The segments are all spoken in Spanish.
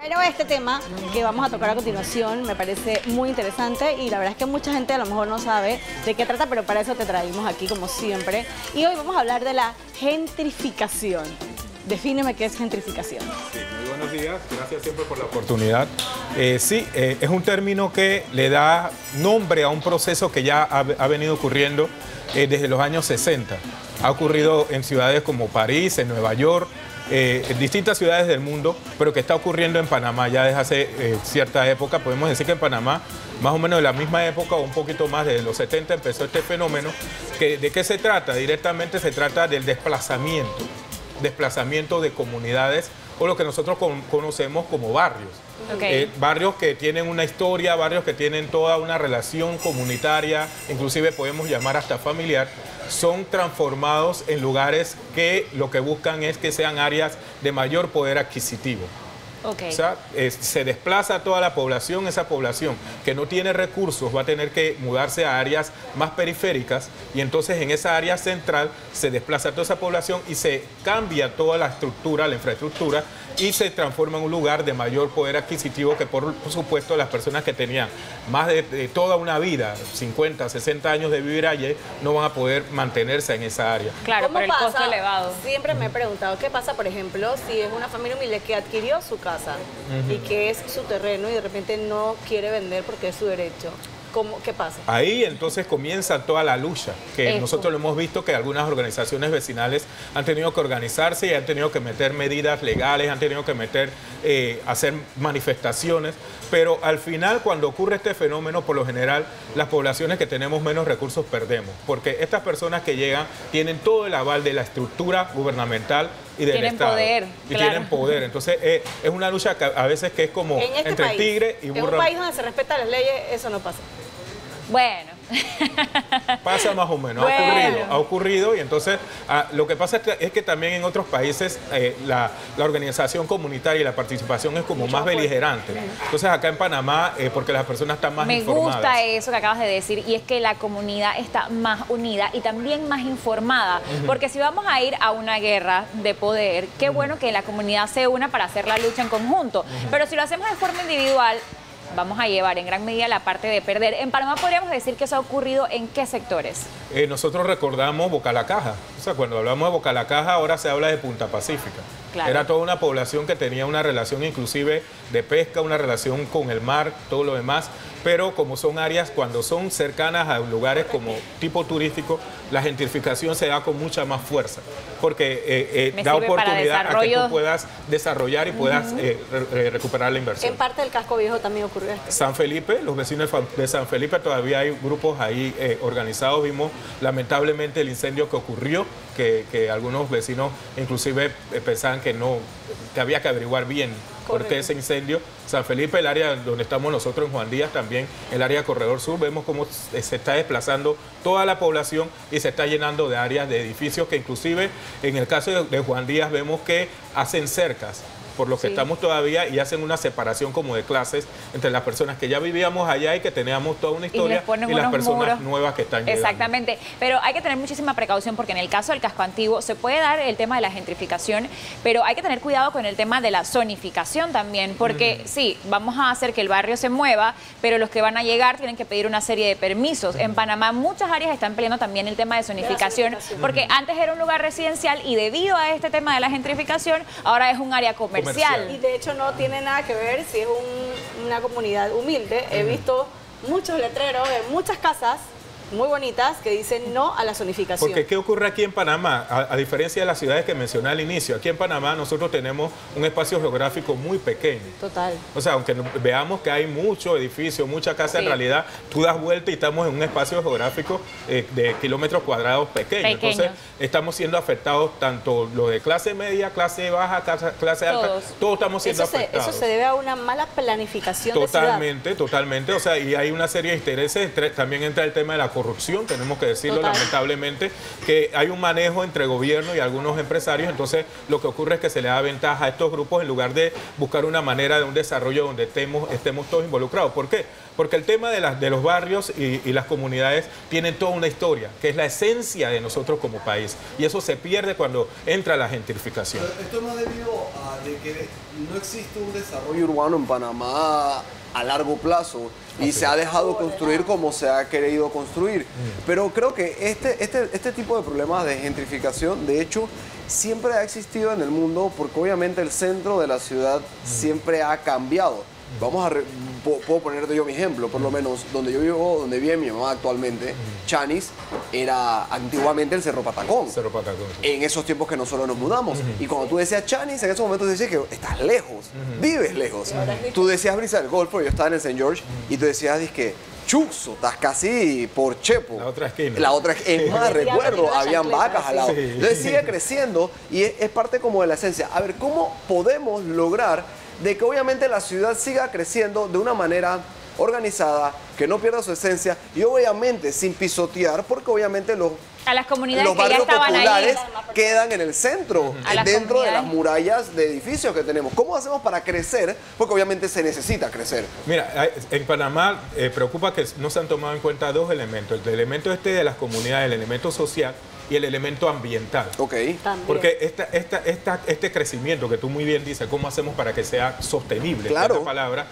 Pero este tema que vamos a tocar a continuación me parece muy interesante y la verdad es que mucha gente a lo mejor no sabe de qué trata, pero para eso te traímos aquí como siempre. Y hoy vamos a hablar de la gentrificación. Defíneme qué es gentrificación. Sí, muy buenos días, gracias siempre por la oportunidad. Es un término que le da nombre a un proceso que ya ha venido ocurriendo desde los años 60. Ha ocurrido en ciudades como París, en Nueva York, en distintas ciudades del mundo, pero que está ocurriendo en Panamá ya desde hace cierta época. Podemos decir que en Panamá, más o menos de la misma época o un poquito más, desde los 70 empezó este fenómeno. ¿De qué se trata? Directamente se trata del desplazamiento de comunidades o lo que nosotros conocemos como barrios. Okay. Barrios que tienen una historia, barrios que tienen toda una relación comunitaria, inclusive podemos llamar hasta familiar, son transformados en lugares que lo que buscan es que sean áreas de mayor poder adquisitivo. Okay. O sea, se desplaza toda la población, esa población que no tiene recursos va a tener que mudarse a áreas más periféricas y entonces en esa área central se desplaza toda esa población y se cambia toda la estructura, la infraestructura y se transforma en un lugar de mayor poder adquisitivo que por supuesto las personas que tenían más de toda una vida, 50, 60 años de vivir allí, no van a poder mantenerse en esa área. Claro, por el costo elevado. Siempre me he preguntado, ¿qué pasa, por ejemplo, si es una familia humilde que adquirió su casa y que es su terreno y de repente no quiere vender porque es su derecho? ¿Qué pasa? Ahí entonces comienza toda la lucha, que nosotros lo hemos visto que algunas organizaciones vecinales han tenido que organizarse y han tenido que meter medidas legales, han tenido que hacer manifestaciones, pero al final cuando ocurre este fenómeno, por lo general, las poblaciones que tenemos menos recursos perdemos, porque estas personas que llegan tienen todo el aval de la estructura gubernamental y del Estado. Tienen poder. Entonces es una lucha que a veces que es como entre país, tigre y burro. En un país donde se respetan las leyes, eso no pasa. Bueno. Pasa más o menos, ha ocurrido y entonces lo que pasa es que también en otros países la organización comunitaria y la participación es como más beligerante. Entonces acá en Panamá, porque las personas están más informadas. Me gusta eso que acabas de decir y es que la comunidad está más unida y también más informada, porque si vamos a ir a una guerra de poder, qué bueno que la comunidad se una para hacer la lucha en conjunto, pero si lo hacemos de forma individual, vamos a llevar en gran medida la parte de perder. En Panamá podríamos decir que eso ha ocurrido ¿en qué sectores? Nosotros recordamos Bocalacaja. O sea, cuando hablamos de Bocalacaja, ahora se habla de Punta Pacífica. Claro. Era toda una población que tenía una relación inclusive de pesca, una relación con el mar, todo lo demás. Pero como son áreas, cuando son cercanas a lugares como tipo turístico, la gentrificación se da con mucha más fuerza. Porque da oportunidad a que tú puedas desarrollar y puedas recuperar la inversión. En parte del casco viejo también ocurrió esto. San Felipe, los vecinos de San Felipe, todavía hay grupos ahí organizados. Vimos lamentablemente el incendio que ocurrió, que algunos vecinos inclusive pensaban que había que averiguar bien por qué ese incendio. San Felipe, el área donde estamos nosotros en Juan Díaz, también el área de Corredor Sur, vemos cómo se está desplazando toda la población y se está llenando de áreas de edificios que inclusive en el caso de Juan Díaz vemos que hacen cercas por lo que estamos todavía y hacen una separación como de clases entre las personas que ya vivíamos allá y que teníamos toda una historia y las personas nuevas que están llegando. Exactamente, pero hay que tener muchísima precaución porque en el caso del casco antiguo se puede dar el tema de la gentrificación, pero hay que tener cuidado con el tema de la zonificación también, porque sí, vamos a hacer que el barrio se mueva, pero los que van a llegar tienen que pedir una serie de permisos. En Panamá muchas áreas están peleando también el tema de zonificación, porque antes era un lugar residencial y debido a este tema de la gentrificación, ahora es un área comercial. Y de hecho no tiene nada que ver si es una comunidad humilde. He visto muchos letreros en muchas casas muy bonitas que dicen no a la zonificación. Porque ¿qué ocurre aquí en Panamá? A diferencia de las ciudades que mencioné al inicio, aquí en Panamá nosotros tenemos un espacio geográfico muy pequeño. Total. O sea, aunque veamos que hay muchos edificios, muchas casas, en realidad tú das vuelta y estamos en un espacio geográfico de kilómetros cuadrados pequeño. Entonces estamos siendo afectados tanto lo de clase media, clase baja, clase alta, todos estamos siendo afectados. Eso se debe a una mala planificación totalmente. O sea, y hay una serie de intereses, también entra el tema de la corrupción corrupción, tenemos que decirlo. Total. Lamentablemente, que hay un manejo entre gobierno y algunos empresarios, entonces lo que ocurre es que se le da ventaja a estos grupos en lugar de buscar una manera de un desarrollo donde estemos todos involucrados. ¿Por qué? Porque el tema de los barrios y las comunidades tienen toda una historia, que es la esencia de nosotros como país, y eso se pierde cuando entra la gentrificación. Pero esto no es debido a de que no existe un desarrollo urbano en Panamá a largo plazo y se ha dejado construir como se ha querido construir. Pero creo que este tipo de problemas de gentrificación, de hecho, siempre ha existido en el mundo porque obviamente el centro de la ciudad siempre ha cambiado. Puedo ponerte yo mi ejemplo, por lo menos donde yo vivo, donde vive mi mamá actualmente, Chanis era antiguamente el Cerro Patacón. Cerro Patacón. En esos tiempos que nosotros nos mudamos. Y cuando tú decías Chanis, en esos momentos decías que estás lejos, vives lejos. Tú decías Brisa del Golfo, yo estaba en el St. George, y tú decías, dizque, Chuxo, estás casi por Chepo. La otra esquina. La otra es más, recuerdo, habían vacas al lado. Sí. Entonces sigue creciendo y es parte como de la esencia. A ver, ¿cómo podemos lograr de que obviamente la ciudad siga creciendo de una manera organizada, que no pierda su esencia y obviamente sin pisotear, porque obviamente A las comunidades los que ya barrios estaban ahí. populares quedan en el centro, A las dentro de las comunidades. murallas de edificios que tenemos? ¿Cómo hacemos para crecer? Porque obviamente se necesita crecer. Mira, en Panamá preocupa que no se han tomado en cuenta dos elementos. El elemento de las comunidades, el elemento social y el elemento ambiental. Ok. También. Porque este crecimiento que tú muy bien dices, ¿cómo hacemos para que sea sostenible? Claro. Esta palabra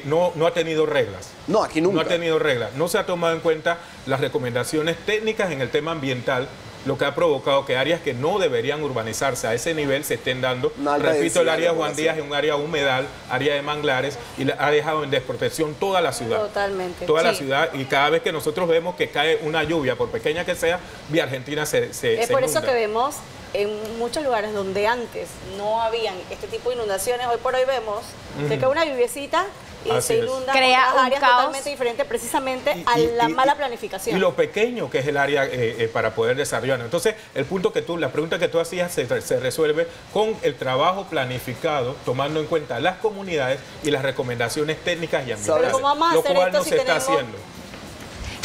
no ha tenido reglas. No, aquí nunca. No ha tenido reglas. No se ha tomado en cuenta las recomendaciones técnicas en el tema ambiental, lo que ha provocado que áreas que no deberían urbanizarse a ese nivel se estén dando. Una alta Repito, el densidad área de de Juan Díaz es un área humedal, área de manglares, y ha dejado en desprotección toda la ciudad. Totalmente. Toda la Sí. ciudad, y cada vez que nosotros vemos que cae una lluvia, por pequeña que sea, Vía Argentina se Es por eso inunda. que vemos en muchos lugares donde antes no habían este tipo de inundaciones, hoy por hoy vemos que cae una lluviecita y Así se es. inunda Crea otras un áreas caos. totalmente diferentes precisamente a la mala planificación. Y lo pequeño que es el área para poder desarrollarlo. Entonces, la pregunta que tú hacías se resuelve con el trabajo planificado, tomando en cuenta las comunidades y las recomendaciones técnicas y ambientales. Pero ¿cómo vamos a lo hacer cual esto no si se está tenemos- haciendo.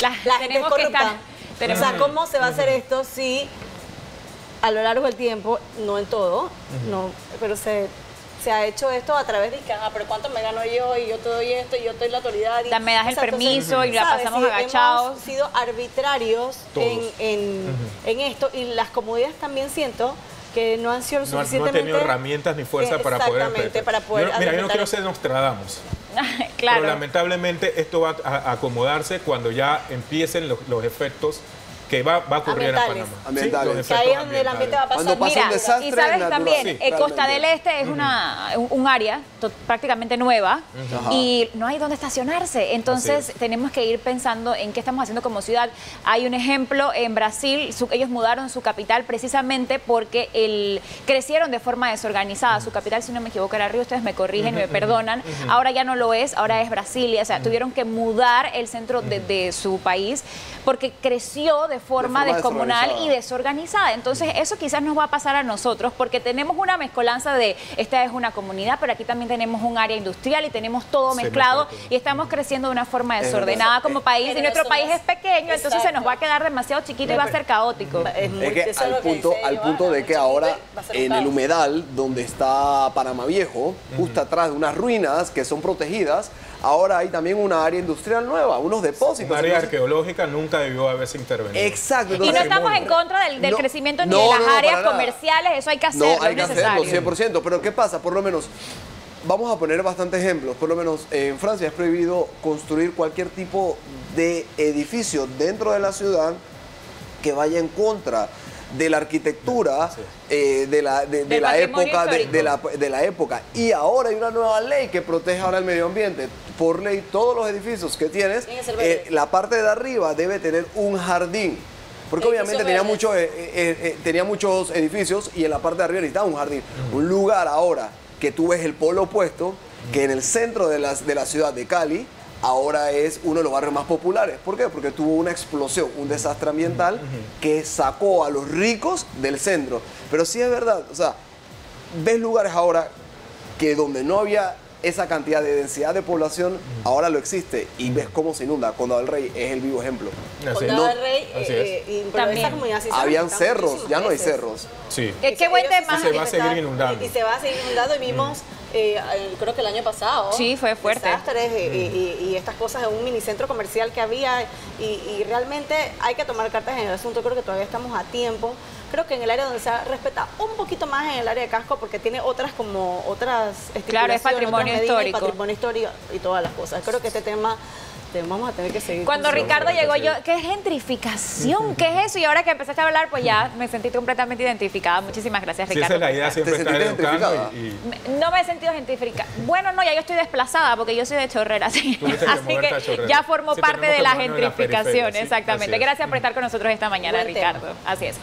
La gente es Tenemos que corrupta. estar. O sea, ¿cómo se va a hacer esto si a lo largo del tiempo, no en todo, no, pero se ha hecho esto a través de que, pero ¿cuánto me gano yo? Y yo te doy esto, y yo te doy la autoridad. Y, Me das el permiso y la ¿sabes? pasamos Sí, agachados. Hemos sido arbitrarios Todos. en esto, y las comunidades también siento que no han sido lo No han suficientemente... tenido herramientas ni fuerza para poder Exactamente, enfrentar. para poder Mira, yo no argumentar quiero esto. ser Nostradamus. Claro. Pero lamentablemente esto va a acomodarse cuando ya empiecen los efectos que va a ocurrir en Ambientales. Panamá. Ambientales. los Que ahí es efectos donde el ambiente va a pasar. Cuando pasa Mira, un desastre y sabes natural. también, Sí, Costa realmente. del Este es un área prácticamente nueva Ajá. y no hay dónde estacionarse. Entonces Así tenemos que ir pensando en qué estamos haciendo como ciudad. Hay un ejemplo en Brasil, ellos mudaron su capital precisamente porque crecieron de forma desorganizada. Su capital, si no me equivoco, era Río, ustedes me corrigen y me perdonan. Ahora ya no lo es, ahora es Brasilia. O sea, tuvieron que mudar el centro de su país porque creció de forma descomunal y desorganizada. Entonces, eso quizás nos va a pasar a nosotros porque tenemos una mezcolanza de esta es una comunidad, pero aquí también tenemos un área industrial y tenemos todo Se mezclado mezcla todo. y estamos creciendo de una forma Es desordenada verdad. como país Pero y nuestro no país somos- es pequeño, entonces se nos va a Exacto. quedar demasiado chiquito y va a ser caótico. Es muy- Es que eso es lo al que punto, dice al punto Giovanna, de muy que chiquito ahora y va a ser un en el caos. humedal donde está Panamá Viejo, justo atrás de unas ruinas que son protegidas, ahora hay también una área industrial nueva, unos depósitos. Un área Entonces- arqueológica nunca debió haberse intervenido. Exacto. Y no entonces- estamos en contra del No, crecimiento ni no, de las no, áreas para nada. comerciales, eso hay que hacerlo, No, hay que es necesario. hacerlo, 100%. Pero ¿qué pasa? Por lo menos, vamos a poner bastantes ejemplos. Por lo menos en Francia es prohibido construir cualquier tipo de edificio dentro de la ciudad que vaya en contra de la arquitectura de la patrimonio época histórico. de la época. Y ahora hay una nueva ley que protege ahora el medio ambiente. Por ley, todos los edificios que tienes, Tienen que ser verdes. la parte de arriba debe tener un jardín. Porque Edificios obviamente verdes. tenía muchos edificios y en la parte de arriba necesitaba un jardín. Un lugar ahora que tú ves el polo opuesto, que en el centro de la ciudad de Cali, ahora es uno de los barrios más populares. ¿Por qué? Porque tuvo una explosión, un desastre ambiental que sacó a los ricos del centro. Pero sí es verdad, o sea, ves lugares ahora que donde no había esa cantidad de densidad de población ahora lo existe y ves cómo se inunda. Condado del Rey es el vivo ejemplo. Así es. Condado del Rey, Así es. pero También. esa comunidad sí se Habían afecta cerros, muchísimas ya no hay veces. cerros. Sí. Qué buen Ellos tema. sí Se va a manifestaron seguir inundando. Y se va a seguir inundando y vimos, creo que el año pasado. Sí, fue fuerte. Desastres y estas cosas en un minicentro comercial que había y realmente hay que tomar cartas en el asunto. Creo que todavía estamos a tiempo. Creo que en el área donde se respeta un poquito más en el área de Casco porque tiene otras Claro, es patrimonio otras medidas, histórico. patrimonio histórico y todas las cosas. Creo que este tema vamos a tener que seguir. Cuando considerando. Ricardo llegó yo, ¿qué es gentrificación? ¿Qué es eso? Y ahora que empezaste a hablar, pues ya me sentí completamente identificada. Muchísimas gracias, Sí, Ricardo. esa es la idea, siempre ¿Te estar sentiste educando identificada? No me he sentido gentrificada. Bueno, no, ya yo estoy desplazada porque yo soy de Chorrera, así, Tuviste que así moverte a que Chorrera. ya formo Sí, parte tenemos de que la movernos en la gentrificación, periferia, sí, exactamente. así es. Gracias por estar con nosotros esta mañana, Buen tema. Ricardo. Así es.